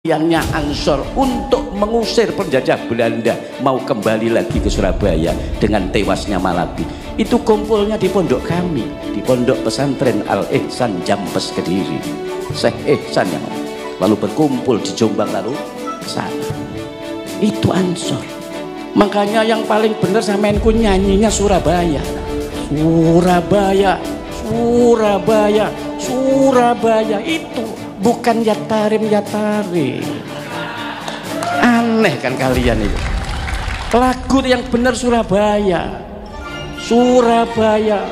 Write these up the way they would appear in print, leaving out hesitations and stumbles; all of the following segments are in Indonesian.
Yang Ansor untuk mengusir penjajah Belanda mau kembali lagi ke Surabaya dengan tewasnya Malabi. Itu kumpulnya di pondok kami, di pondok pesantren Al Ihsan Jampes Kediri. Syekh Ihsan yang lalu berkumpul di Jombang lalu ke sana. Itu Ansor. Makanya yang paling benar samenku nyanyinya Surabaya. Surabaya, Surabaya, Surabaya itu. Bukan Yatarim Yatari. Aneh kan kalian itu. Lagu yang benar Surabaya. Surabaya,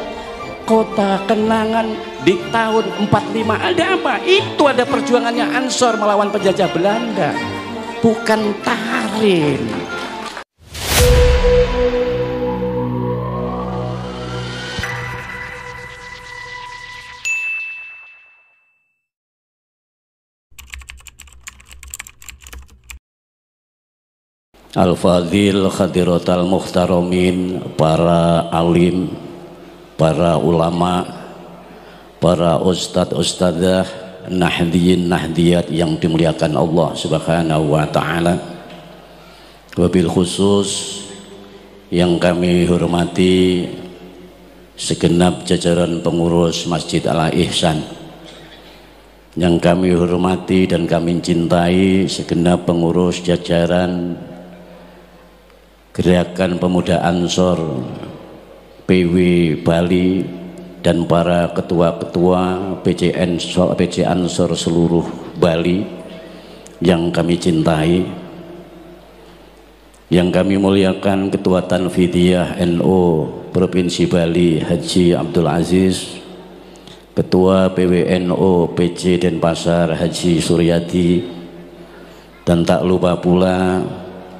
kota kenangan di tahun 45. Ada apa? Itu ada perjuangannya Ansor melawan penjajah Belanda. Bukan Tarim. Al-Fadhil Khadiratal Muhtaramin, para alim, para ulama, para ustadz-ustadzah, nahdiyin nahdiyat yang dimuliakan Allah Subhanahu wa ta'ala. Wabil khusus yang kami hormati segenap jajaran pengurus Masjid Al Ihsan, yang kami hormati dan kami cintai segenap pengurus jajaran Gerakan Pemuda Ansor PW Bali dan para ketua-ketua PJ Ansor seluruh Bali yang kami cintai, yang kami muliakan Ketua Tanfidiyah NU Provinsi Bali Haji Abdul Aziz, Ketua PWNU PJ Denpasar Haji Suryadi, dan tak lupa pula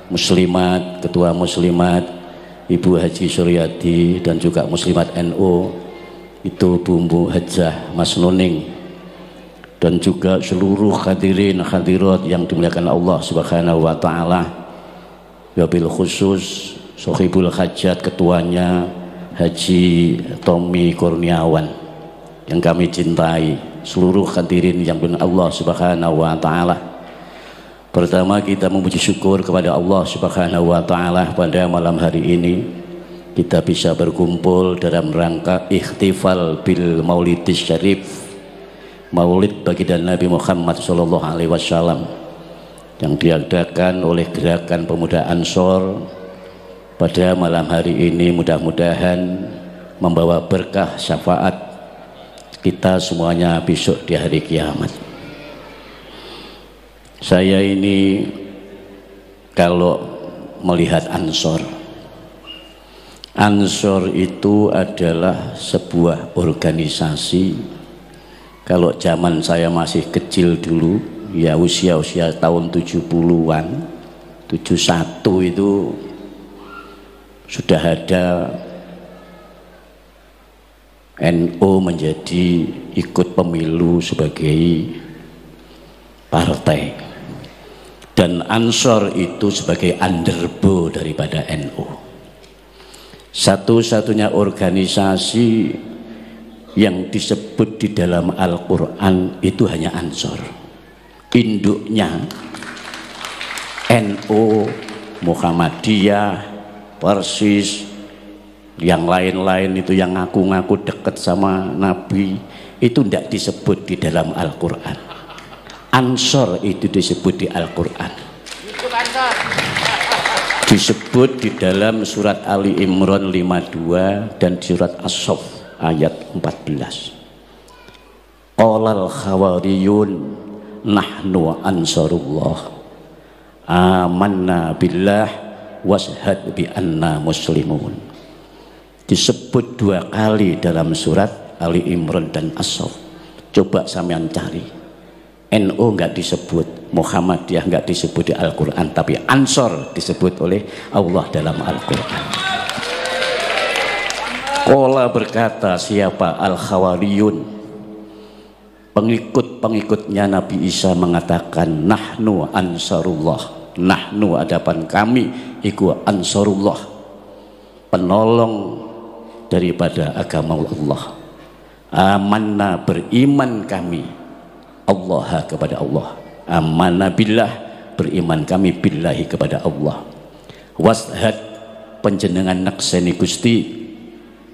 Muslimat, Ketua Muslimat Ibu Haji Suryadi, dan juga Muslimat NU itu Bumbu Hajah Mas Nuning, dan juga seluruh hadirin hadirat yang dimuliakan Allah Subhanahu wa ta'ala. Wabil khusus Sohibul Hajat ketuanya Haji Tommy Kurniawan yang kami cintai, seluruh hadirin yang benar Allah Subhanahu wa ta'ala. Pertama kita memuji syukur kepada Allah Subhanahu wa ta'ala pada malam hari ini kita bisa berkumpul dalam rangka ikhtifal bil maulidis syarif, maulid baginda Nabi Muhammad sallallahu alaihi wasallam yang diadakan oleh Gerakan Pemuda Ansor pada malam hari ini. Mudah-mudahan membawa berkah syafaat kita semuanya besok di hari kiamat. Saya ini kalau melihat Ansor itu adalah sebuah organisasi. Kalau zaman saya masih kecil dulu, ya usia-usia tahun 70-an, 71 itu sudah ada NU menjadi ikut pemilu sebagai partai, dan Ansor itu sebagai underbo daripada NU. Satu-satunya organisasi yang disebut di dalam Al-Quran itu hanya Ansor. Induknya NU, Muhammadiyah, Persis, yang lain-lain itu yang ngaku-ngaku dekat sama Nabi itu tidak disebut di dalam Al-Quran. Ansor itu disebut di Al-Quran, disebut di dalam surat Ali Imran 52 dan surat As-Saff ayat 14. Qolal khawariyun nahnu ansarullah amanna billah washhad bi anna muslimun. Disebut dua kali dalam surat Ali Imran dan As-Saff. Coba sampean cari, NU enggak disebut, Muhammadiyah enggak disebut di Al-Quran, tapi Ansor disebut oleh Allah dalam Al-Quran. Qala berkata siapa? Al-Khawariyun, pengikut-pengikutnya Nabi Isa mengatakan nahnu ansarullah, nahnu hadapan kami iku ansarullah, penolong daripada agama Allah. Amanna beriman kami Allah kepada Allah, amanna billah, beriman kami billahi kepada Allah, washhad panjenengan nakseni Gusti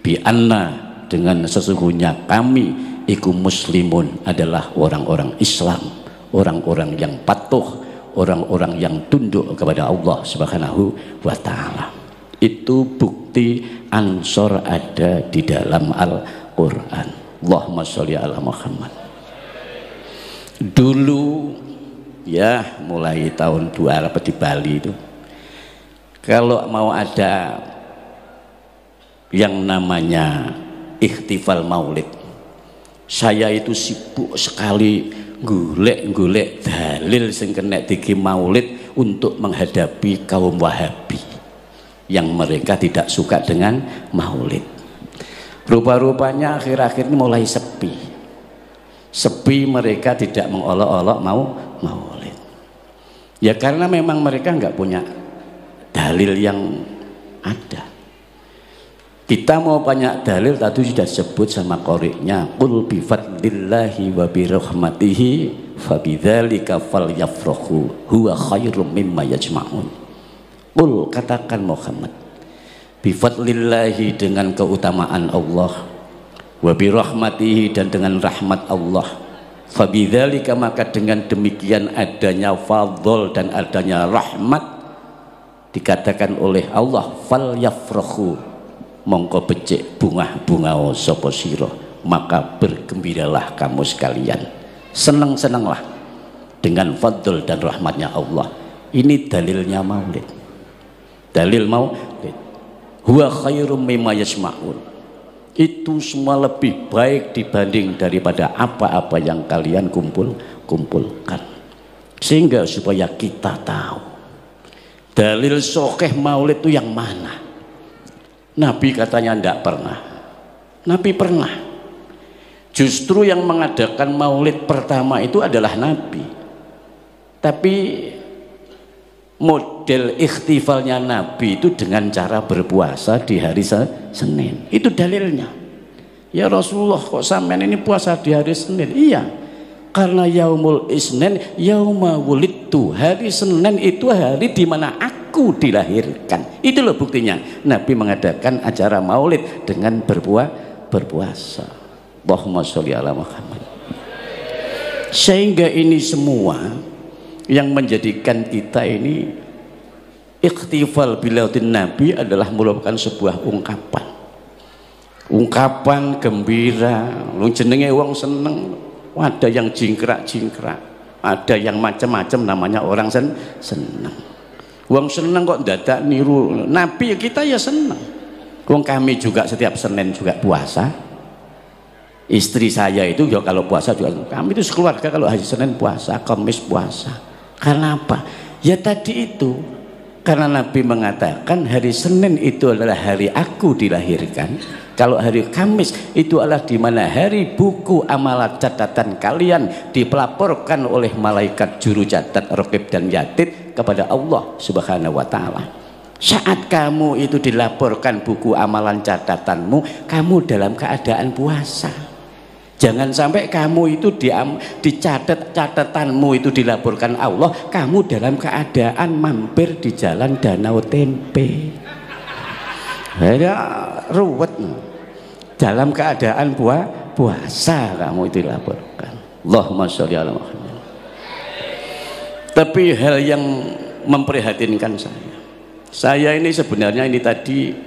bi anna dengan sesungguhnya kami iku muslimun adalah orang-orang Islam, orang-orang yang patuh, orang-orang yang tunduk kepada Allah Subhanahu wa taala. Itu bukti Ansor ada di dalam Al-Qur'an. Allahumma sholli ala Muhammad. Dulu ya mulai tahun 2000 di Bali itu, kalau mau ada yang namanya ihtifal maulid, saya itu sibuk sekali golek-golek dalil sing kena diki maulid untuk menghadapi kaum Wahabi yang mereka tidak suka dengan maulid. Rupa-rupanya akhir-akhir ini mulai sepi, mereka tidak mengolok-olok mau maulid. Ya karena memang mereka nggak punya dalil yang ada. Kita mau banyak dalil, tadi sudah disebut sama qori'nya, qul bi fadlillahi wa bi rahmatihi fabidzalika falyafrahu huwa khairum mimma yajma'un. Qul, katakan Muhammad, bi fadlillahi dengan keutamaan Allah, wa bi rahmatihi dan dengan rahmat Allah, fabidzalika maka dengan demikian adanya fadl dan adanya rahmat dikatakan oleh Allah falyafrahu, mongko becik bunga-bunga sapa sira, maka bergembiralah kamu sekalian, senang-senanglah dengan fadl dan rahmatnya Allah. Ini dalilnya maulid, dalil maulid. Huwa khairum mimma yasma'un, itu semua lebih baik dibanding daripada apa-apa yang kalian kumpulkan. Sehingga supaya kita tahu dalil sokeh maulid itu yang mana. Nabi katanya tidak pernah. Nabi pernah. Justru yang mengadakan maulid pertama itu adalah Nabi. Tapi model ikhtifalnya Nabi itu dengan cara berpuasa di hari Senin. Itu dalilnya. Ya Rasulullah, kok sampean ini puasa di hari Senin? Iya, karena yaumul isnin yauma wulidtu, hari Senin itu hari di mana aku dilahirkan. Itu loh buktinya Nabi mengadakan acara maulid dengan berpuasa. Allahumma sholli ala Muhammad. Sehingga ini semua yang menjadikan kita ini ikhtifal bilaudin Nabi adalah merupakan sebuah ungkapan gembira. Lu jenenge wong seneng, ada yang jingkrak-jingkrak, ada yang macam-macam, namanya orang seneng. Wong seneng kok dadak niru Nabi, kita ya seneng. Wong kami juga setiap Senin juga puasa. Istri saya itu ya kalau puasa juga, kami itu sekeluarga kalau hari Senin puasa, Kamis puasa. Karena apa? Ya tadi itu, karena Nabi mengatakan hari Senin itu adalah hari aku dilahirkan. Kalau hari Kamis itu adalah di mana hari buku amalan catatan kalian dipelaporkan oleh malaikat juru catat Raqib dan Yatid kepada Allah Subhanahu wa taala. Saat kamu itu dilaporkan buku amalan catatanmu, kamu dalam keadaan puasa. Jangan sampai kamu itu dicatat catatanmu itu dilaporkan Allah, kamu dalam keadaan mampir di jalan Danau Tempe. Ya ruwet. Dalam keadaan puasa kamu itu dilaporkan. Allahumma sholli ala Muhammad. Tapi hal yang memprihatinkan saya ini sebenarnya ini tadi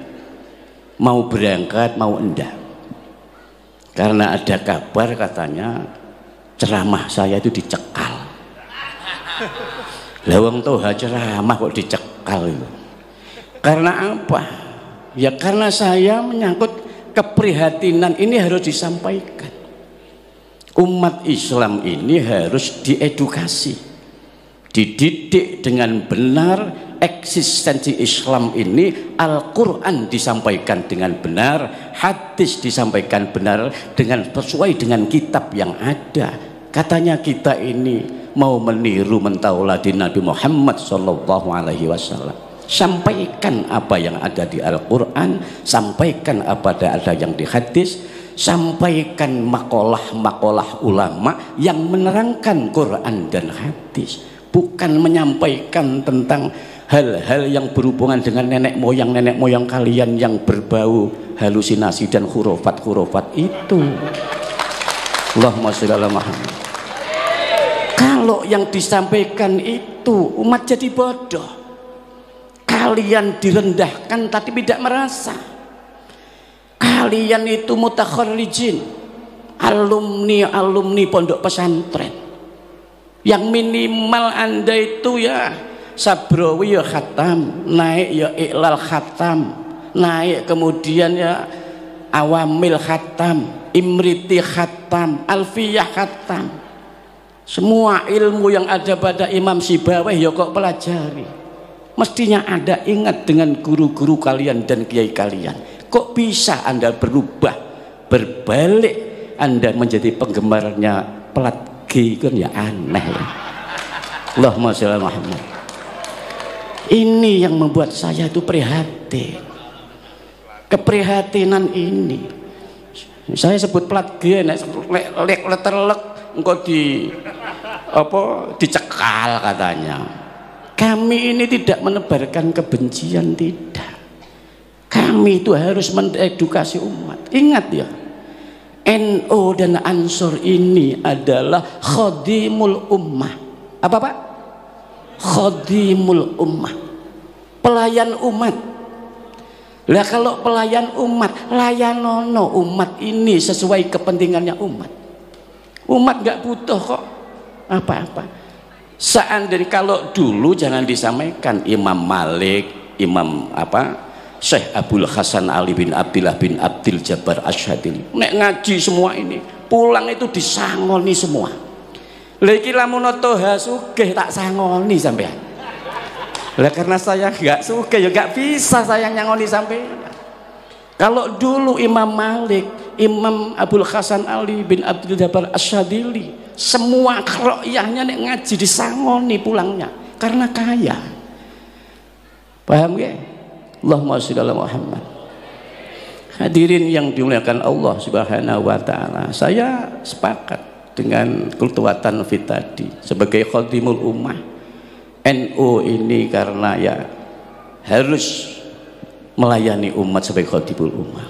mau berangkat mau enggak, karena ada kabar katanya ceramah saya itu dicekal. Lawang toha ceramah kok dicekal itu. Karena apa? Ya karena saya menyangkut keprihatinan ini harus disampaikan. Umat Islam ini harus diedukasi, dididik dengan benar. Eksistensi Islam ini, Al-Quran disampaikan dengan benar, hadis disampaikan benar dengan sesuai dengan kitab yang ada. Katanya kita ini mau meniru mentauladi Nabi Muhammad SAW. Sampaikan apa yang ada di Al-Quran, sampaikan apa ada yang di hadis, sampaikan makalah-makalah ulama yang menerangkan Quran dan hadis, bukan menyampaikan tentang hal-hal yang berhubungan dengan nenek moyang kalian yang berbau halusinasi dan khurafat itu. Allahumma sholli ala Muhammad. Kalau yang disampaikan itu umat jadi bodoh, kalian direndahkan tapi tidak merasa. Kalian itu mutakharrijin, alumni pondok pesantren, yang minimal Anda itu ya Sabrawi ya khatam, naik ya Iqlal khatam, naik kemudian ya Awamil khatam, Imriti khatam, Alfiyah khatam. Semua ilmu yang ada pada Imam Sibawayh ya kok pelajari. Mestinya Anda ingat dengan guru-guru kalian dan kiai kalian. Kok bisa Anda berubah, berbalik Anda menjadi penggemarnya pelat G, kan ya aneh ya. Allahumma sholli ala Muhammad. Ini yang membuat saya itu prihatin. Keprihatinan ini. Saya sebut pelat G, letter lek engkau dicekal katanya. Kami ini tidak menebarkan kebencian, tidak. Kami itu harus mengedukasi umat. Ingat ya, NU dan Ansor ini adalah khadimul ummah. Apa Pak? Khadimul ummah, pelayan umat. Lah kalau pelayan umat, layanono umat ini sesuai kepentingannya umat. Umat gak butuh kok apa-apa. Seandainya kalau dulu jangan disampaikan Imam Malik, Imam Syekh Abdul Hasan Ali bin Abdillah bin Abdil Jabbar Asyadili, nek ngaji semua ini pulang itu disangoni semua. Lagi lamun toha sugih tak sangoni sampean. Lah karena saya gak sugih ya gak bisa saya nyangoni sampean. Kalau dulu Imam Malik, Imam Abdul Hasan Ali bin Abdil Jabbar Asyadili, semua rokyahnya nek ngaji disangoni pulangnya karena kaya. Paham ya? Allahumma sholli ala Muhammad. Hadirin yang dimuliakan Allah Subhanahu wa taala, saya sepakat dengan Kultuwatan Fit tadi sebagai khadimul ummah. NU ini karena ya harus melayani umat sebagai khadimul ummah.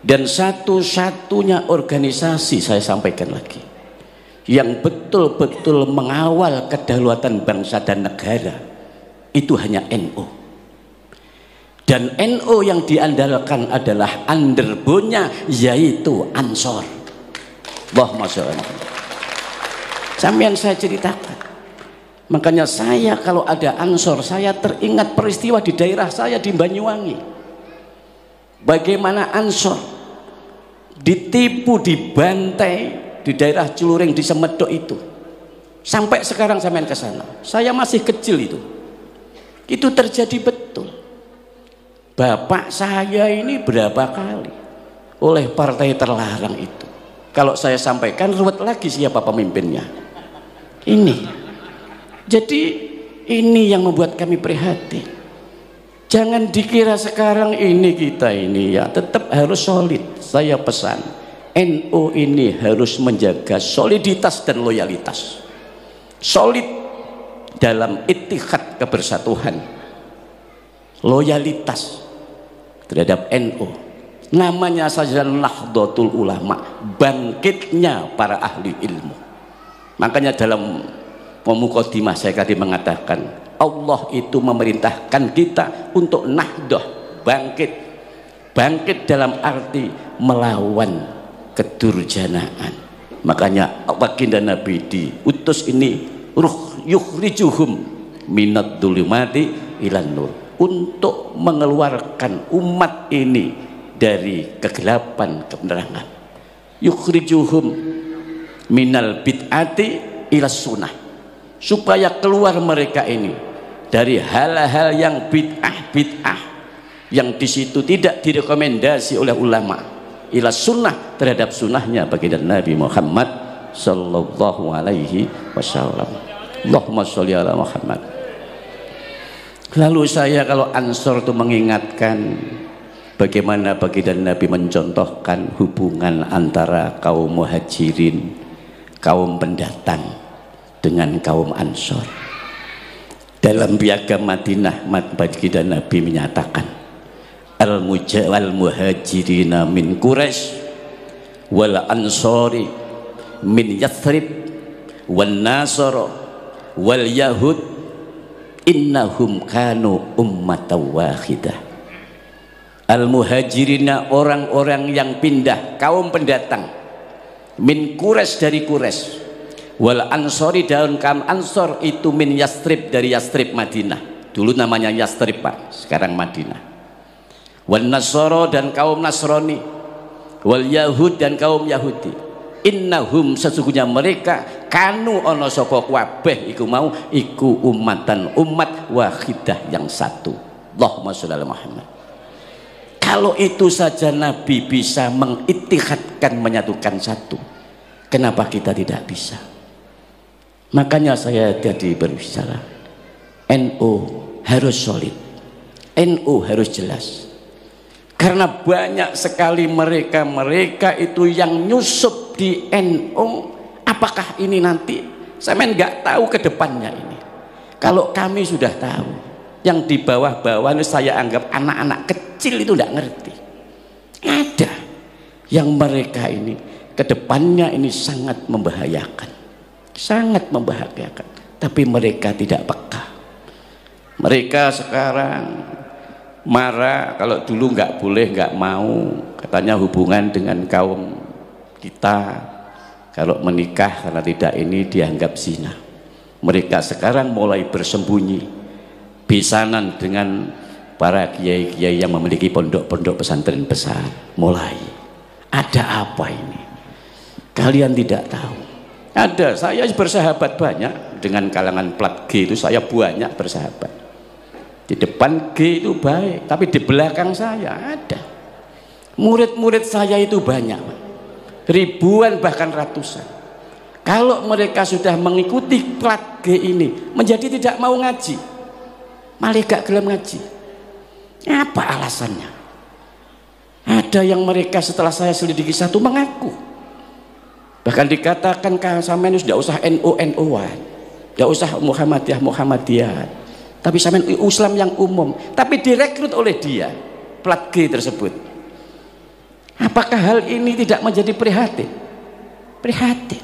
Dan satu-satunya organisasi, saya sampaikan lagi, yang betul-betul mengawal kedaulatan bangsa dan negara itu hanya NU. Dan NU yang diandalkan adalah underbone-nya yaitu Ansor. Allahumma sholli ala Muhammad. Sampeyan saya ceritakan. Makanya saya kalau ada Ansor, saya teringat peristiwa di daerah saya di Banyuwangi. Bagaimana Ansor ditipu, dibantai di daerah Celuring di Semedok itu. Sampai sekarang sampean ke sana. Saya masih kecil itu. Itu terjadi betul. Bapak saya ini berapa kali oleh partai terlarang itu. Kalau saya sampaikan ruwet lagi siapa pemimpinnya. Ini. Jadi ini yang membuat kami prihatin. Jangan dikira sekarang ini kita ini ya tetap harus solid. Saya pesan NU ini harus menjaga soliditas dan loyalitas. Solid dalam ittihad kebersatuan. Loyalitas terhadap NU. Namanya saja Nahdlatul Ulama, bangkitnya para ahli ilmu. Makanya dalam pemukadimah saya tadi mengatakan Allah itu memerintahkan kita untuk nahdoh, bangkit dalam arti melawan kedurjanaan. Makanya baginda Nabi diutus ini yukhrijuhum minad dzulumati ilan nur, untuk mengeluarkan umat ini dari kegelapan kebenaran. Yukhrijuhum minal bid'ati ila sunnah, supaya keluar mereka ini dari hal-hal yang bid'ah yang di situ tidak direkomendasi oleh ulama, ila sunnah, terhadap sunnahnya baginda Nabi Muhammad sallallahu alaihi wasallam. Allahumma sholli ala Muhammad. Lalu saya kalau Ansor itu mengingatkan bagaimana baginda Nabi mencontohkan hubungan antara kaum muhajirin, kaum pendatang dengan kaum Ansor. Dalam piagam Madinah, baginda Nabi menyatakan al muhajirina min Quraisy wal ansori min Yathrib wan nasara wal yahud innahum kanu ummatan wahidah. Al muhajirina, orang-orang yang pindah, kaum pendatang, min Quraisy, dari Quraisy, wal ansori, daun kaum Ansor itu min Yathrib, dari Yathrib Madinah, dulu namanya Yathrib Pak, sekarang Madinah. Wan nasara, dan kaum Nasrani, wal yahud, dan kaum Yahudi, innahum, sesungguhnya mereka, kanu ono sapa kabeh iku mau iku ummatan, umat wahidah, yang satu. Allahumma sholli ala Muhammad. Kalau itu saja Nabi bisa mengittihadkan, menyatukan satu, kenapa kita tidak bisa? Makanya saya tadi berbicara, NU harus solid, NU harus jelas. Karena banyak sekali mereka itu yang nyusup di NU. Apakah ini nanti, saya nggak tahu ke depannya ini. Kalau kami sudah tahu, yang di bawah-bawah ini saya anggap anak-anak kecil itu tidak ngerti. Ada yang mereka ini ke depannya ini sangat membahayakan, sangat membahayakan. Tapi mereka tidak peka. Mereka sekarang marah kalau dulu nggak boleh, nggak mau, katanya hubungan dengan kaum kita kalau menikah karena tidak ini dianggap zina. Mereka sekarang mulai bersembunyi, besanan dengan para kiai-kiai yang memiliki pondok-pondok pesantren besar. Mulai ada apa ini? Kalian tidak tahu. Ada, saya bersahabat banyak dengan kalangan plat G itu, saya banyak bersahabat. Di depan G itu baik, tapi di belakang saya ada murid-murid saya itu banyak, ribuan bahkan ratusan. Kalau mereka sudah mengikuti plat G ini, menjadi tidak mau ngaji, malah gak gelem ngaji. Apa alasannya? Ada yang mereka setelah saya selidiki satu mengaku, bahkan dikatakan sama ini sudah usah NU-NU-an, tidak usah Muhammadiyah, tapi sampean Islam yang umum, tapi direkrut oleh dia plat G tersebut. Apakah hal ini tidak menjadi prihatin? Prihatin.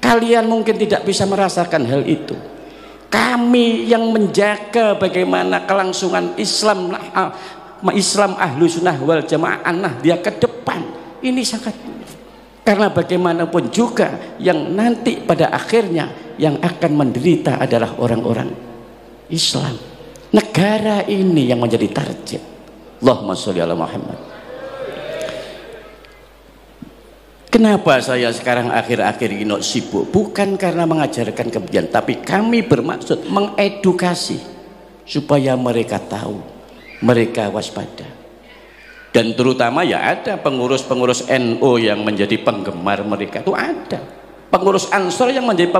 Kalian mungkin tidak bisa merasakan hal itu. Kami yang menjaga bagaimana kelangsungan Islam ahlu sunnah wal jamaah dia ke depan, ini sangat, karena bagaimanapun juga yang nanti pada akhirnya yang akan menderita adalah orang-orang Islam. Negara ini yang menjadi target. Allahumma sholli ala Muhammad. Kenapa saya sekarang akhir-akhir ini sibuk? Bukan karena mengajarkan kebencian, tapi kami bermaksud mengedukasi supaya mereka tahu, mereka waspada. Dan terutama ya ada pengurus-pengurus NU yang menjadi penggemar mereka itu ada. Pengurus Ansor yang menjadi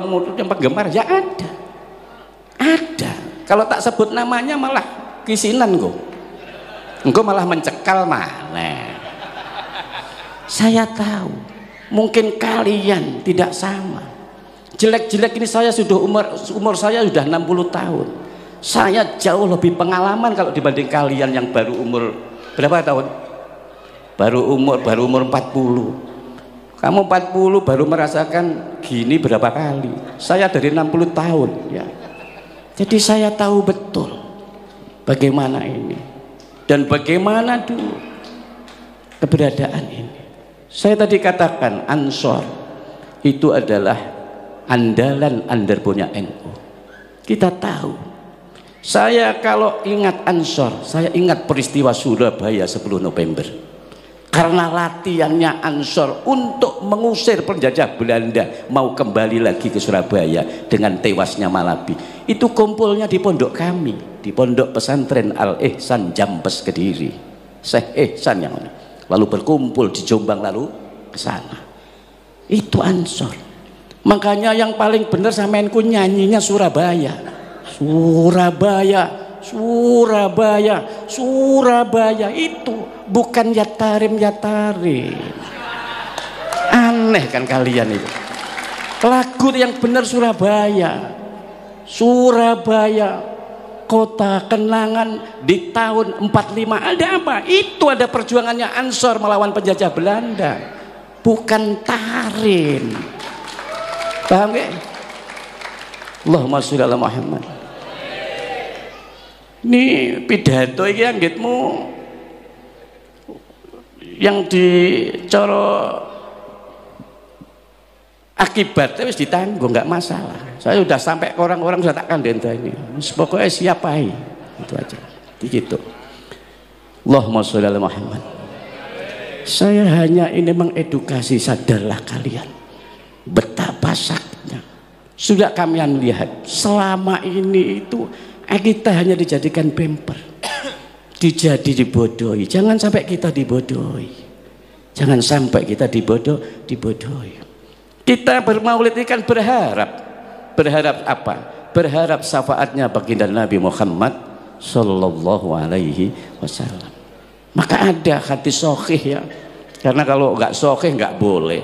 penggemar ya ada. Ada. Kalau tak sebut namanya malah kisinan engkau malah mencekal mana. Saya tahu mungkin kalian tidak sama. Jelek-jelek ini saya sudah umur saya sudah 60 tahun. Saya jauh lebih pengalaman kalau dibanding kalian yang baru umur berapa tahun? Baru umur 40. Kamu 40 baru merasakan gini berapa kali? Saya dari 60 tahun ya. Jadi saya tahu betul bagaimana ini dan bagaimana dulu keberadaan ini. Saya tadi katakan Ansor itu adalah andalan underbone NU. Kita tahu. Saya kalau ingat Ansor, saya ingat peristiwa Surabaya 10 November. Karena latihannya Ansor untuk mengusir penjajah Belanda mau kembali lagi ke Surabaya dengan tewasnya Malabi. Itu kumpulnya di pondok kami, di pondok pesantren Al-Ihsan Jambes Kediri. Syekh Ihsan yang mana. Lalu berkumpul di Jombang lalu ke sana. Itu Ansor. Makanya yang paling benar samenku nyanyinya Surabaya. Surabaya Surabaya, Surabaya itu bukan Yatarim. Aneh kan kalian itu. Lagu yang benar Surabaya. Surabaya, kota kenangan di tahun 45. Ada apa? Itu ada perjuangannya Ansor melawan penjajah Belanda, bukan Tarim. Paham gak? Allahumma sholli ala Muhammad. Ini pidato iki anggitmu yang dicoro akibatnya wis ditanggung, nggak masalah. Saya sudah sampai ke orang-orang sudah tak kandenta ini. Pokoknya siapa itu aja. Begitu. Allahumma sholli ala Muhammad. Saya hanya ini mengedukasi, sadarlah kalian betapa sakitnya. Sudah kalian lihat selama ini itu kita hanya dijadikan bemper, dibodohi. Jangan sampai kita dibodohi. Jangan sampai kita dibodohi. Kita bermaulid ini kan berharap apa? Berharap syafaatnya baginda Nabi Muhammad Sallallahu Alaihi Wasallam. Maka ada hadis sahih ya, karena kalau nggak sahih nggak boleh.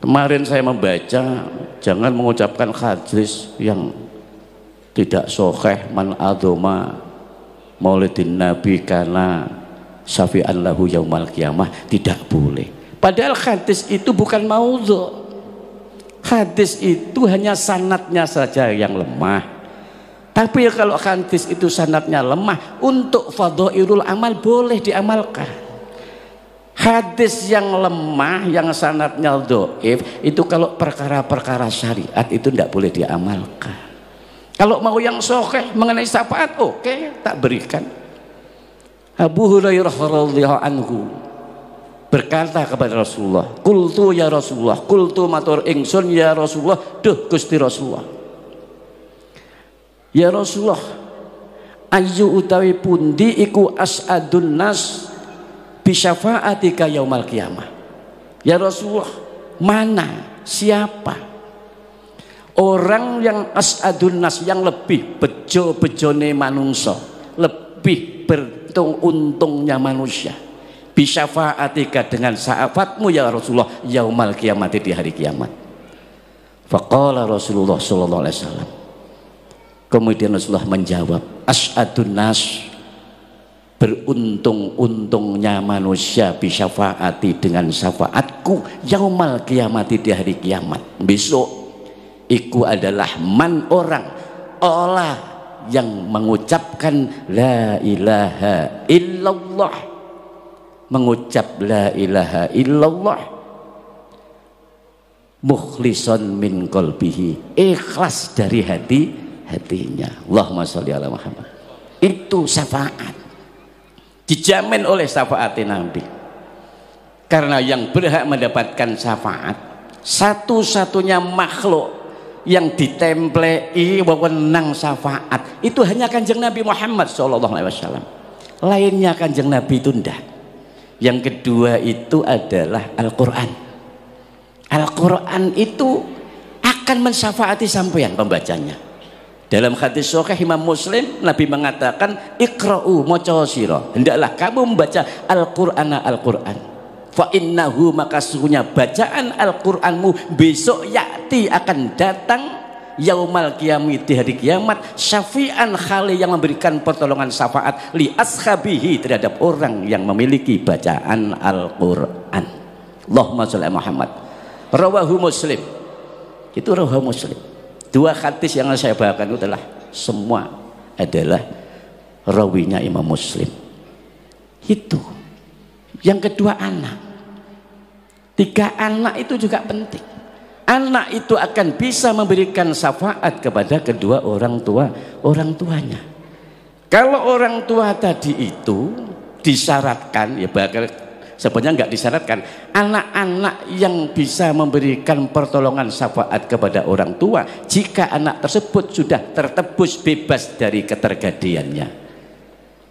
Kemarin saya membaca, jangan mengucapkan hadis yang tidak sahih. Man adzoma maulidin Nabi karena syafi'an lahu yaumal qiyamah, tidak boleh. Padahal hadis itu bukan maudhu'. Hadis itu hanya sanadnya saja yang lemah. Tapi kalau hadis itu sanadnya lemah, untuk fadhailul amal boleh diamalkan. Hadis yang lemah, yang sanadnya dhaif, itu kalau perkara-perkara syariat itu tidak boleh diamalkan. Kalau mau yang sahih mengenai syafaat, oke, tak berikan. Abu Hurairah radhiyallahu anhu berkata kepada Rasulullah, "Qultu ya Rasulullah, qultu matur ingsun ya Rasulullah, duh Gusti Rasulullah. Ya Rasulullah, ayu utawi pundi iku as'adun nas bi syafaatika yaumal qiyamah." Ya Rasulullah, mana, siapa orang yang as'adun nas, yang lebih bejo-bejone manungsa, lebih beruntung-untungnya manusia, bi syafaatika dengan syafaatmu ya Rasulullah yaumal qiyamati, di hari kiamat. Faqala Rasulullah sallallahu alaihi wasallam, kemudian Rasulullah menjawab, as'adun nas, beruntung-untungnya manusia bi syafaati, dengan syafaatku yaumal qiyamati, di hari kiamat besok, iku adalah man, orang Allah yang mengucapkan la ilaha illallah, mengucap la ilaha illallah mukhlishon min qalbihi, ikhlas dari hatinya. Allahumma sholli ala Muhammad. Itu syafaat, dijamin oleh syafaat Nabi. Karena yang berhak mendapatkan syafaat, satu-satunya makhluk yang ditemplei wewenang syafaat itu hanya Kanjeng Nabi Muhammad SAW. Lainnya Kanjeng Nabi itu ndak. Yang kedua itu adalah Al-Quran. Al-Quran itu akan mensyafaati sampeyan pembacanya. Dalam hadis sahih Imam Muslim, Nabi mengatakan, iqra'u maca sira, hendaklah kamu membaca Al-Qur'ana, Al-Quran. Fa innahu, maka sesungguhnya bacaan Al-Qur'anmu besok yakti, akan datang yaumal qiyamah, di hari kiamat, syafi'an, khali, yang memberikan pertolongan syafaat li ashabihi, terhadap orang yang memiliki bacaan Al-Qur'an. Allahumma sholli ala Muhammad. Rawahu Muslim. Itu rawahu Muslim. Dua hadis yang saya bawakan itu adalah semua adalah rawinya Imam Muslim. Itu. Yang kedua anak. 3 anak itu juga penting. Anak itu akan bisa memberikan syafaat kepada kedua orang tuanya. Kalau orang tua tadi itu disyaratkan, ya bakal sebenarnya nggak disyaratkan, anak-anak yang bisa memberikan pertolongan syafaat kepada orang tua jika anak tersebut sudah tertebus bebas dari ketergadiannya.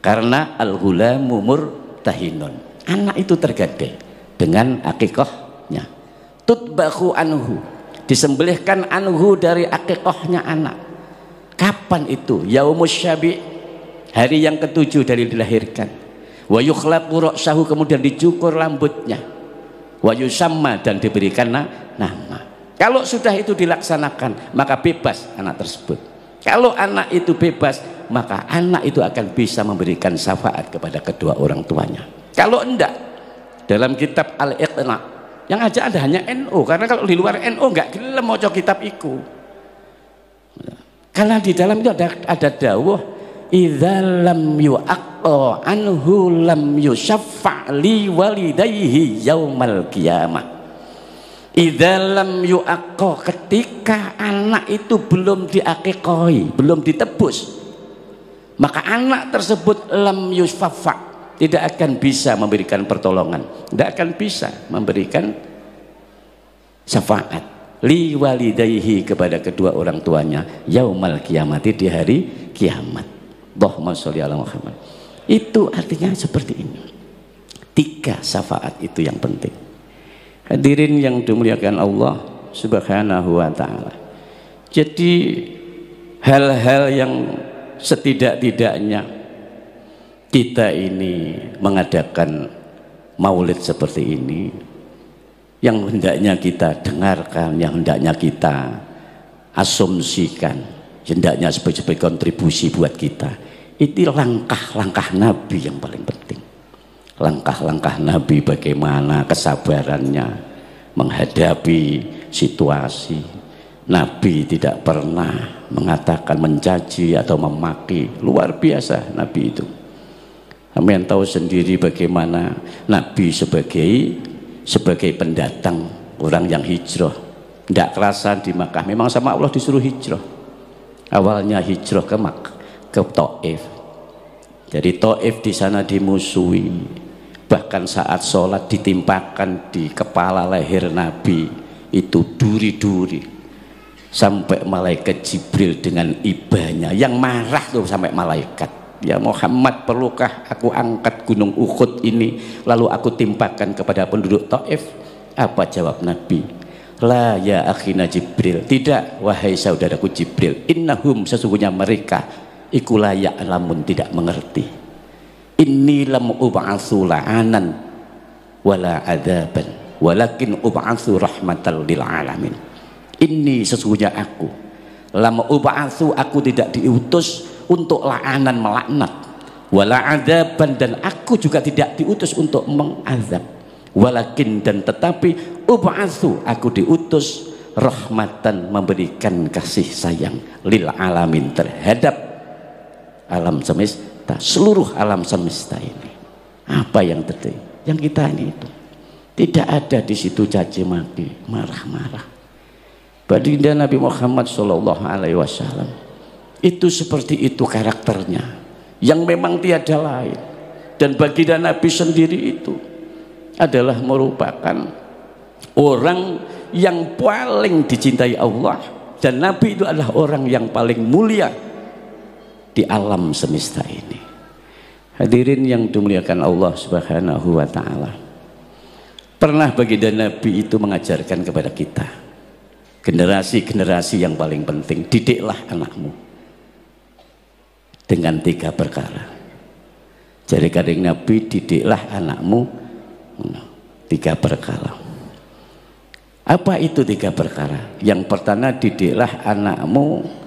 Karena al-ghulamu murtahinun, anak itu tergadai dengan akikahnya. Tutbahu anhu, disembelihkan anhu, dari akikahnya anak. Kapan itu? Yaumus syabi', hari yang ketujuh dari dilahirkan. Wa yukhlaqu ra'sahu, kemudian dicukur rambutnya. Wa yusamma, dan diberikan nama. Kalau sudah itu dilaksanakan, maka bebas anak tersebut. Kalau anak itu bebas, maka anak itu akan bisa memberikan syafaat kepada kedua orang tuanya. Kalau enggak, dalam kitab Al-Iqna yang aja ada hanya NU, karena kalau di luar NU enggak gelem maca kitab iku. Karena di dalam itu ada dawuh, idza lam yu'aqqa anhu lam yusyaffa li walidayhi yaumal qiyamah. Idza lam yu'aqqa, ketika anak itu belum diakikoi, belum ditebus, maka anak tersebut lam yusyaffa, tidak akan bisa memberikan pertolongan, tidak akan bisa memberikan syafaat li walidayhi, kepada kedua orang tuanya, yaumal qiyamati, di hari kiamat. Allahumma sholli ala Muhammad. Itu artinya seperti ini. 3 syafaat itu yang penting. Hadirin yang dimuliakan Allah Subhanahu wa ta'ala. Jadi hal-hal yang setidak-tidaknya kita ini mengadakan maulid seperti ini, yang hendaknya kita dengarkan, yang hendaknya kita asumsikan, hendaknya sebagai kontribusi buat kita, itu langkah-langkah Nabi yang paling penting. Langkah-langkah Nabi, bagaimana kesabarannya menghadapi situasi. Nabi tidak pernah mengatakan, mencaci atau memaki. Luar biasa Nabi itu. Kalian tahu sendiri bagaimana Nabi sebagai pendatang, orang yang hijrah, tidak kerasa di Makkah. Memang sama Allah disuruh hijrah. Awalnya hijrah ke Taif. Jadi Taif di sana dimusuhi. Bahkan saat sholat ditimpakan di kepala leher Nabi itu duri-duri, sampai malaikat Jibril dengan ibanya yang marah tuh, sampai malaikat, ya Muhammad, perlukah aku angkat gunung Uhud ini lalu aku timpakan kepada penduduk Taif? Apa jawab Nabi? La ya akhina Jibril, tidak wahai saudaraku Jibril, innahum, sesungguhnya mereka ikulah ya'lamun, tidak mengerti. Inni lam ub'atsu la'anan wala adzaban walakin ub'atsu rahmatan lil alamin. Inni, sesungguhnya aku, lam ub'atsu, aku tidak diutus untuk la'anan, melaknat, wala adzaban, dan aku juga tidak diutus untuk mengazab, walakin, dan tetapi, ub'atsu, aku diutus rahmatan, memberikan kasih sayang, lil alamin, terhadap alam semesta, seluruh alam semesta ini. Apa yang terjadi? Yang kita ini itu tidak ada di situ caci maki, marah-marah. Baginda Nabi Muhammad Shallallahu Alaihi Wasallam itu seperti itu karakternya, yang memang tiada lain. Dan baginda Nabi sendiri itu adalah merupakan orang yang paling dicintai Allah, dan Nabi itu adalah orang yang paling mulia di alam semesta ini. Hadirin yang dimuliakan Allah Subhanahu wa ta'ala, pernah baginda Nabi itu mengajarkan kepada kita, generasi-generasi yang paling penting, didiklah anakmu dengan 3 perkara. Jadi kadang Nabi, didiklah anakmu 3 perkara. Apa itu 3 perkara? Yang pertama, didiklah anakmu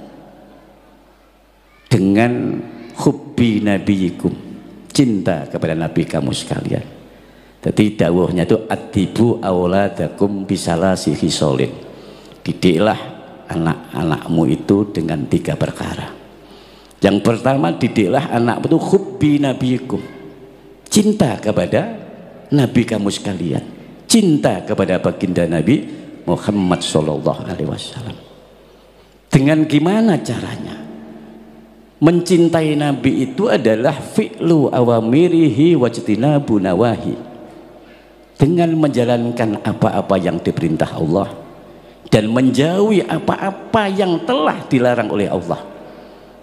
dengan hubbi nabiyikum, cinta kepada Nabi kamu sekalian. Jadi dawuhnya itu adibu auladakum bisalasi khisolin, didiklah anak-anakmu itu dengan 3 perkara. Yang pertama, didiklah anakmu itu hubbi nabiyikum, cinta kepada Nabi kamu sekalian, cinta kepada baginda Nabi Muhammad Sallallahu Alaihi Wasallam. Dengan gimana caranya? Mencintai Nabi itu adalah fi'lu awamirihi wajtinabu nawahi, dengan menjalankan apa-apa yang diperintah Allah dan menjauhi apa-apa yang telah dilarang oleh Allah.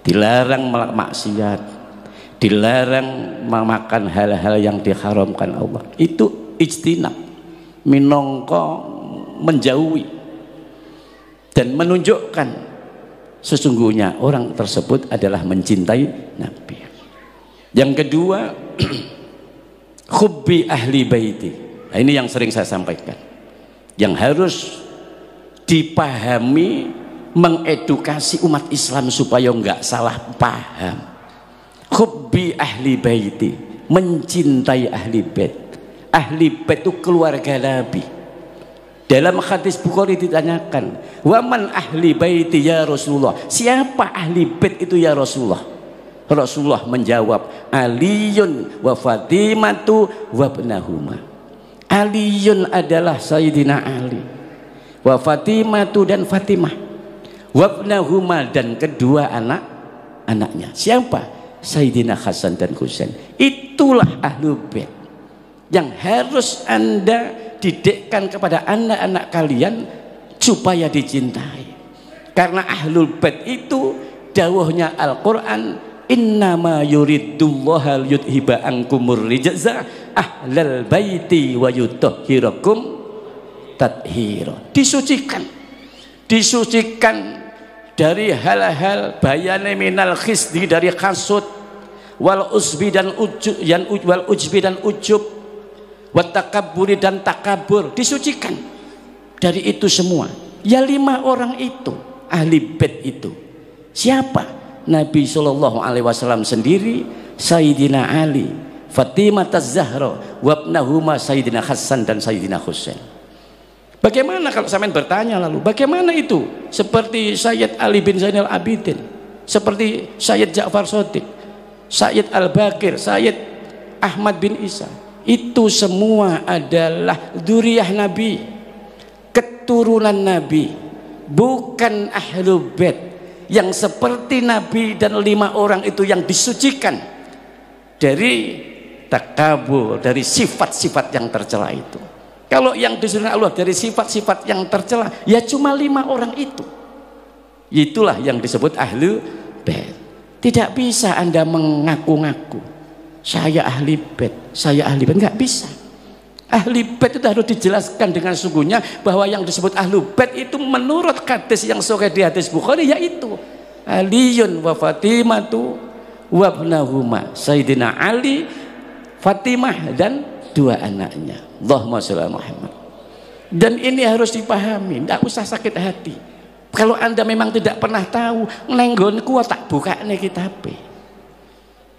Dilarang maksiat, dilarang memakan hal-hal yang diharamkan Allah. Itu ijtinab, minangka menjauhi dan menunjukkan sesungguhnya orang tersebut adalah mencintai Nabi. Yang kedua, hubbi ahli baiti. Nah, ini yang sering saya sampaikan, yang harus dipahami, mengedukasi umat Islam supaya enggak salah paham. Hubbi ahli baiti, mencintai ahli bait. Ahli bait itu keluarga Nabi. Dalam hadis Bukhari ditanyakan, waman ahli baiti ya Rasulullah, siapa ahli bait itu ya Rasulullah? Rasulullah menjawab, Aliyun wa Fatimatu wa ibnahuma. Aliyun adalah Sayyidina Ali, wa Fatimatu dan Fatimah, wa ibnahuma dan kedua anak-anaknya. Siapa? Sayyidina Hasan dan Husain. Itulah ahlul bait yang harus Anda didikkan kepada anak-anak kalian supaya dicintai. Karena ahlul bait itu dawuhnya Al-Qur'an, innama yuridullahu liyudhiba ankumur rijza ahlal baiti wa yutahhirakum tathira. Disucikan dari hal-hal bayane minal khisdi, dari kasut, wal usbi dan ujub, wat takabburi dan takabur, disucikan dari itu semua. Ya 5 orang itu ahli bait itu siapa? Nabi Shallallahu Alaihi Wasallam sendiri, Sayyidina Ali, Fatimah Az-Zahra, wabnahuma Sayyidina Hasan dan Sayyidina Husain. Bagaimana kalau sampean bertanya lalu, bagaimana itu? Seperti Sayyid Ali bin Zainal Abidin, seperti Sayyid Ja'far Shadiq, Sayyid Al-Baqir, Sayyid Ahmad bin Isa. Itu semua adalah dzurriyyah Nabi, keturunan Nabi, bukan ahlul bait yang seperti Nabi dan 5 orang itu yang disucikan dari takabur, dari sifat-sifat yang tercela itu. Kalau yang disucikan Allah dari sifat-sifat yang tercela, ya cuma 5 orang itu. Itulah yang disebut ahlu bait. Tidak bisa Anda mengaku-ngaku saya ahli bait, saya ahli bait, nggak bisa. Ahli bait itu harus dijelaskan dengan sungguhnya bahwa yang disebut ahlu bait itu menurut hadis yang sahih di hadis Bukhari yaitu Aliyun wa Fatimatu wa ibnahuma, Sayyidina Ali, Fatimah dan 2 anaknya. Allahumma sholli ala Muhammad. Dan ini harus dipahami, tidak usah sakit hati. Kalau Anda memang tidak pernah tahu, nenggonku tak buka nih kitab.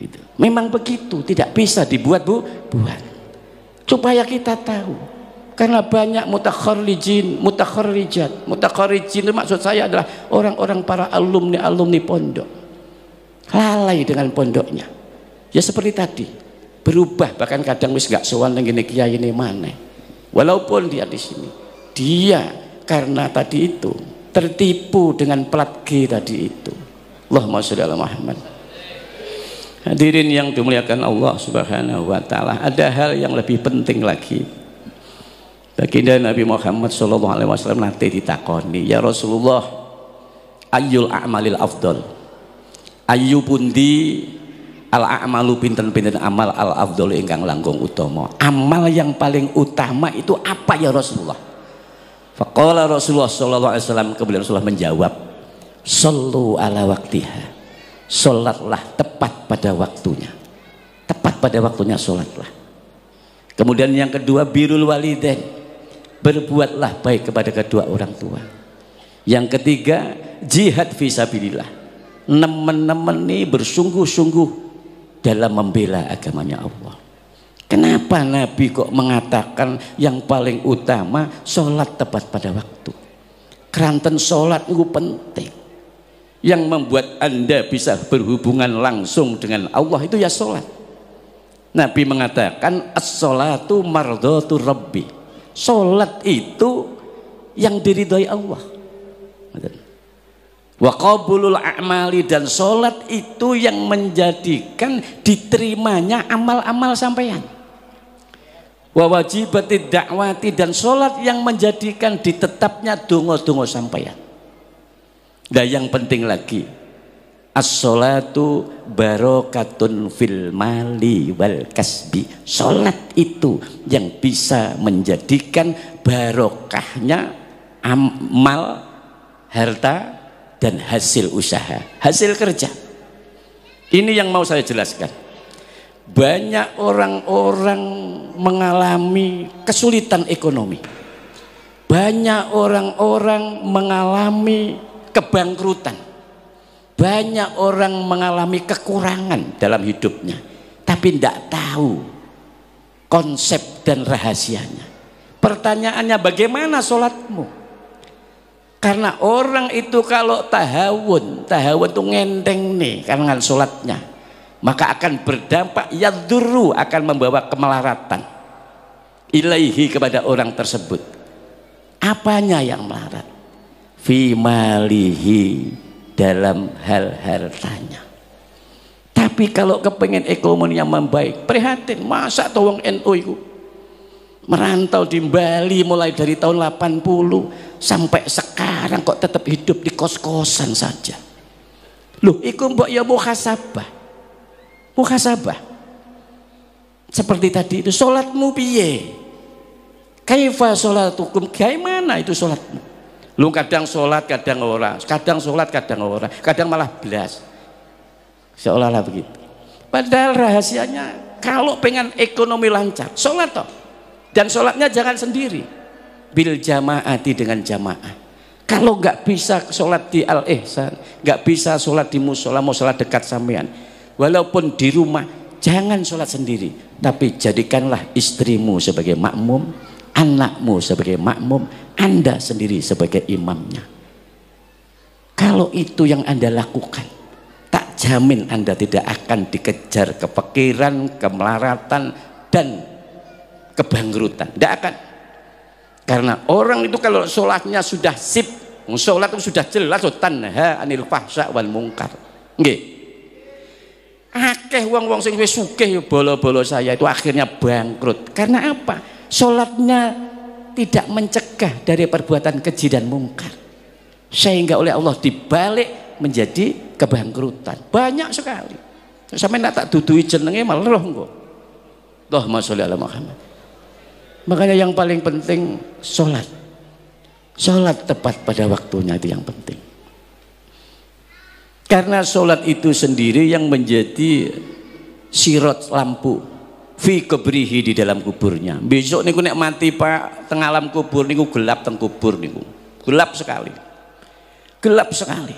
Gitu. Memang begitu, tidak bisa dibuat-buat. Supaya kita tahu, karena banyak mutakharrijin, mutakharrijin itu maksud saya adalah orang-orang para alumni pondok lalai dengan pondoknya. Ya seperti tadi, berubah, bahkan kadang wis gak sowan ning ngene kiai ini mana. Walaupun dia di sini, dia karena tadi itu tertipu dengan plat G tadi itu. Allahumma sholli ala Muhammad. Hadirin yang dimuliakan Allah Subhanahu wa taala, ada hal yang lebih penting lagi. Baginda Nabi Muhammad sallallahu alaihi wasallam nate ditakoni, "Ya Rasulullah, ayyul a'malil afdal?" Ayu pundi al a'malu pinten-pinten amal al afdal ingkang langkung utama. Amal yang paling utama itu apa ya Rasulullah? Faqala Rasulullah sallallahu alaihi wasallam, kemudian Rasulullah menjawab, "Shallu ala waqtiha." Sholatlah tepat pada waktunya, tepat pada waktunya sholatlah. Kemudian yang kedua, birrul walidain, berbuatlah baik kepada kedua orang tua. Yang ketiga, jihad fisabilillah, nemen-nemeni bersungguh-sungguh dalam membela agamanya Allah. Kenapa Nabi kok mengatakan yang paling utama sholat tepat pada waktu? Keranten sholat itu penting. Yang membuat Anda bisa berhubungan langsung dengan Allah itu ya sholat. Nabi mengatakan as-sholatu mardhatu rabbi, sholat itu yang diridhoi Allah. Wa qabulul a'mali, dan sholat itu yang menjadikan diterimanya amal-amal sampeyan. Wa wajibatid da'wati, dan sholat yang menjadikan ditetapnya donga-donga sampeyan. Dan yang penting lagi, as-sholatu barokatun fil mali wal kasbi, sholat itu yang bisa menjadikan barokahnya amal, harta dan hasil usaha, hasil kerja. Ini yang mau saya jelaskan. Banyak orang-orang mengalami kesulitan ekonomi. Banyak orang-orang mengalami kebangkrutan. Banyak orang mengalami kekurangan dalam hidupnya, tapi tidak tahu konsep dan rahasianya. Pertanyaannya, bagaimana sholatmu? Karena orang itu kalau tahawun itu ngenteng nih karena sholatnya, maka akan berdampak yadurru, akan membawa kemelaratan ilaihi, kepada orang tersebut. Apanya yang melarat? Fi malihi, dalam hal hartanya. Tapi kalau kepengen ekonomi yang membaik, prihatin, masa tawang NU itu merantau di Bali mulai dari tahun 80 sampai sekarang kok tetap hidup di kos-kosan saja. Loh, iku mbok ya muhasabah. Muhasabah. Seperti tadi itu, sholatmu piye? Kaifa sholatukum? Bagaimana itu sholatmu? Lu kadang sholat, kadang ora, kadang sholat, kadang ora, kadang malah belas. Seolah-olah begitu. Padahal rahasianya, kalau pengen ekonomi lancar, sholat toh. Dan sholatnya jangan sendiri, bil jamaati, dengan jamaah. Kalau nggak bisa sholat di al-ihsan, nggak bisa sholat di musola, mau sholat dekat sampean, walaupun di rumah, jangan sholat sendiri, tapi jadikanlah istrimu sebagai makmum, anakmu sebagai makmum, Anda sendiri sebagai imamnya. Kalau itu yang Anda lakukan, tak jamin Anda tidak akan dikejar kepikiran, kemelaratan, dan kebangkrutan. Tidak akan. Karena orang itu kalau sholatnya sudah sip, sholat itu sudah jelas, tanha anil fahsya wal mungkar. Nggih. Akeh wong-wong sing wis sugih bolo-bolo saya itu akhirnya bangkrut. Karena apa? Sholatnya tidak mencegah dari perbuatan keji dan mungkar, sehingga oleh Allah dibalik menjadi kebangkrutan. Banyak sekali. Sampai nak tak dudui jenenge malah roh engko. Allahumma sholli ala Muhammad. Makanya yang paling penting sholat. Sholat tepat pada waktunya, itu yang penting. Karena sholat itu sendiri yang menjadi sirot lampu fi kubrihi, di dalam kuburnya. Besok niku nek mati Pak tengah alam kubur niku gelap, teng kubur niku gelap sekali, gelap sekali.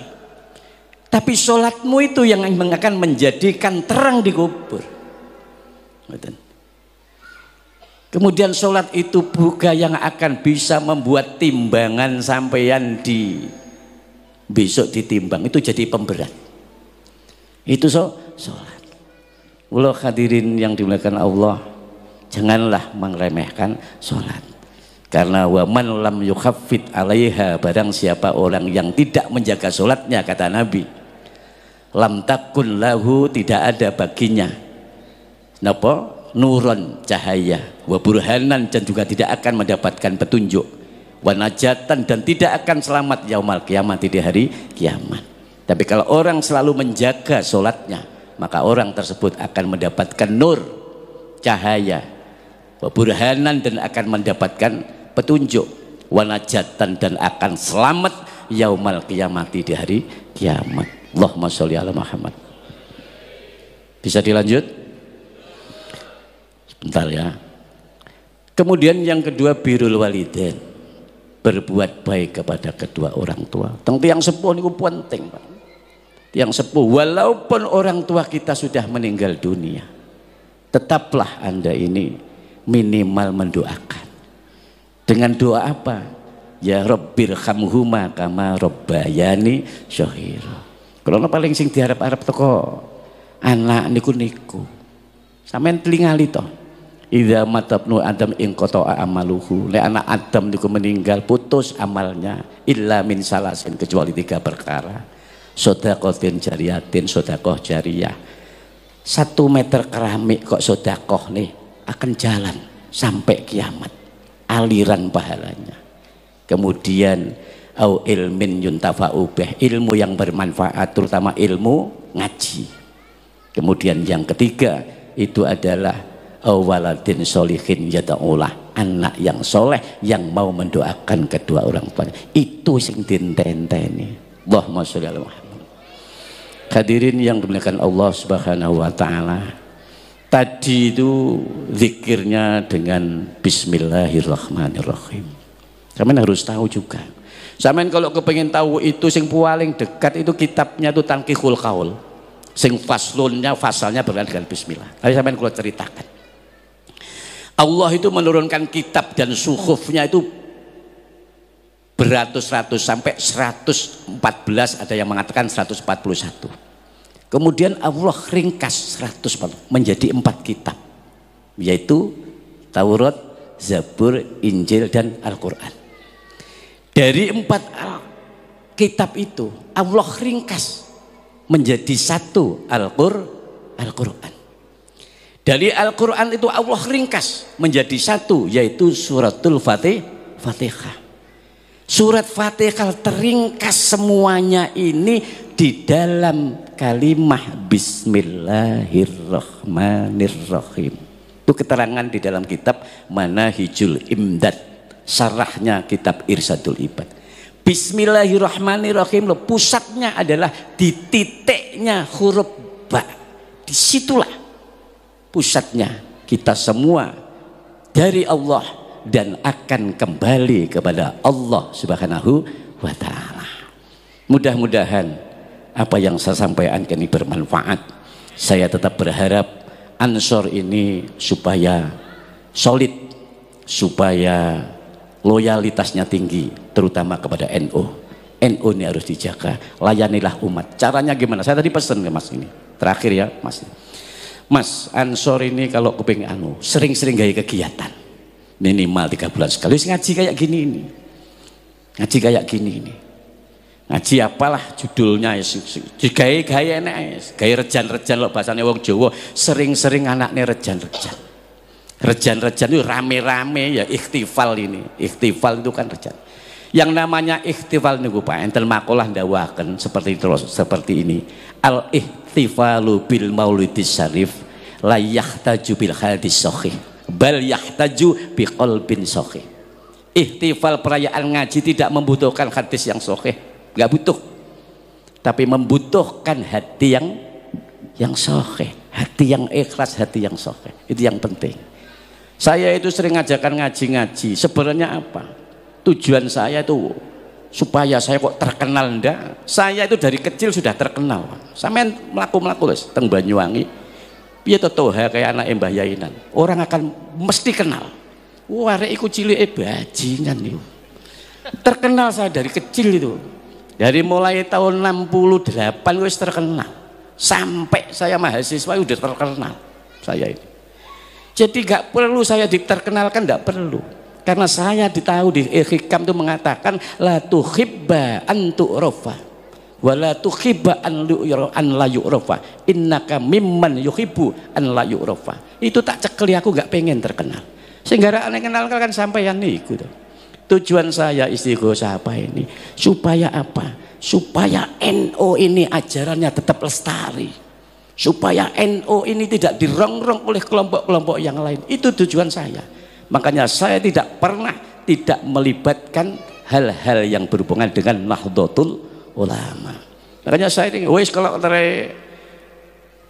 Tapi sholatmu itu yang akan menjadikan terang di kubur. Kemudian sholat itu juga yang akan bisa membuat timbangan sampeyan di besok ditimbang itu jadi pemberat. Itu sholat. Ulah hadirin yang dimuliakan Allah, janganlah meremehkan sholat. Karena waman lam yukhaffit alaiha, barang siapa orang yang tidak menjaga sholatnya, kata Nabi, lam takun lahu, tidak ada baginya napa? Nuron, cahaya, wa burhanan, dan juga tidak akan mendapatkan petunjuk, wa najatan, dan tidak akan selamat yaumal kiamat, di hari kiamat. Tapi kalau orang selalu menjaga sholatnya, maka orang tersebut akan mendapatkan nur, cahaya, wa burhanan, dan akan mendapatkan petunjuk, wa najatan, dan akan selamat yaumal kiamat, di hari kiamat. Allahumma sholli ala Muhammad. Bisa dilanjut? Bentar ya. Kemudian yang kedua, birrul walidain, berbuat baik kepada kedua orang tua. Tentu yang sepuh itu penting, Pak. Yang sepuh, walaupun orang tua kita sudah meninggal dunia, tetaplah Anda ini minimal mendoakan. Dengan doa apa? Ya Rabbirhamhuma kama rabbayani shaghira. Kalau paling sing diharap-harap teko anak niku sampean telingali toh. Idza matabnu adam ing qata'a amaluhu, le anak Adam niku meninggal putus amalnya, illa min salasin, kecuali 3 perkara. Sedaqatin jariyatin, sedekah jariyah. 1 meter keramik kok sedekah nih akan jalan sampai kiamat, aliran pahalanya. Kemudian au ilmin yuntafa'u bih, ilmu yang bermanfaat, terutama ilmu ngaji. Kemudian yang ketiga itu adalah waladin sholihin yada'ulah, anak yang soleh yang mau mendoakan kedua orang tuanya. Itu sing dintenteni. Allahumma sholli ala Muhammad. Hadirin yang dimuliakan Allah Subhanahu wa taala. Tadi itu zikirnya dengan bismillahirrahmanirrahim. Kalian harus tahu juga. Sampeyan kalau kepengen tahu itu sing paling dekat itu kitabnya itu Tanqihul Qaul. Sing fasalnya berkaitan dengan bismillah. Tapi sampeyan kalau ceritakan. Allah itu menurunkan kitab dan suhufnya itu beratus-ratus sampai 114, ada yang mengatakan 141. Kemudian Allah ringkas 140 menjadi 4 kitab, yaitu Taurat, Zabur, Injil dan Al-Quran. Dari 4 kitab itu Allah ringkas menjadi 1 Al-Quran. Dari Al-Quran itu Allah ringkas menjadi 1, yaitu suratul Fatihah. Surat Fatihah teringkas semuanya ini di dalam kalimah Bismillahirrahmanirrahim. Itu keterangan di dalam kitab Manahijul Imdad, syarahnya kitab Irsadul Ibad. Bismillahirrahmanirrahim, pusatnya adalah di titiknya huruf ba. Disitulah pusatnya kita semua dari Allah dan akan kembali kepada Allah Subhanahu wa ta'ala. Mudah-mudahan apa yang saya sampaikan ini bermanfaat. Saya tetap berharap Ansor ini supaya solid, supaya loyalitasnya tinggi, terutama kepada NU. NU ini harus dijaga, layanilah umat. Caranya gimana? Saya tadi pesan ke Mas ini, terakhir ya Mas Ansor ini kalau kepingin sering-sering gaya kegiatan, minimal 3 bulan sekali ngaji kayak gini ini, ngaji kayak gini ini, ngaji apalah judulnya, gaya rejan-rejan lo bahasanya wong Jawa, sering-sering anaknya rejan-rejan itu rame-rame ya, ikhtifal ini, ikhtifal itu kan rejan. Yang namanya ikhtifal niku Pak enten makalah ndawaken seperti ini, al ihtifalu bil maulidis syarif la yahtaju bil hadis sahih bal yahtaju bi qalbin sahih. Ihtifal perayaan ngaji tidak membutuhkan hadis yang sahih, nggak butuh, tapi membutuhkan hati yang sahih, hati yang ikhlas, hati yang sahih. Itu yang penting. Saya itu sering ngajakan ngaji-ngaji, sebenarnya apa tujuan saya itu supaya saya kok terkenal ndak. Saya itu dari kecil sudah terkenal. Sampeyan mlaku-mlaku wis teng Banyuwangi piye to toha kayak anak Mbah Yainan, orang akan mesti kenal. Wah, arek iku cilike bajingan niku. Terkenal saya dari kecil itu. Dari mulai tahun 68 wis terkenal. Sampai saya mahasiswa udah terkenal saya ini. Jadi gak perlu saya diterkenalkan, gak perlu. Karena saya ditahu di Hikam itu mengatakan la tuhibba an tu'rafa wa la tuhibba an la yu'rafa innaka mimman yuhibbu an la yu'rafa. Itu tak cekeli, aku gak pengen terkenal. Sehingga aneh kenal kan sampeyan niku. Tujuan saya istighosah apa ini? Supaya apa? Supaya NU ini ajarannya tetap lestari. Supaya NU ini tidak dirongrong oleh kelompok-kelompok yang lain. Itu tujuan saya. Makanya saya tidak pernah tidak melibatkan hal-hal yang berhubungan dengan Nahdlatul Ulama. Makanya saya ini wis kalau tere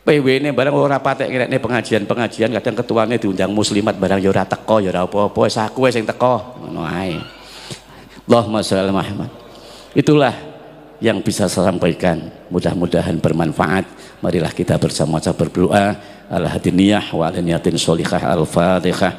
PW ini barang ora patek ngene pengajian kadang ketuanya diundang muslimat barang ya ora teko ya ora apa-apa, wis aku sing teko ngono ae. Allahumma sholli ala Muhammad. Itulah yang bisa saya sampaikan, mudah-mudahan bermanfaat. Marilah kita bersama-sama berdoa. Al-hadiniyah wa al-niyatin sholihah. Al-Fatihah.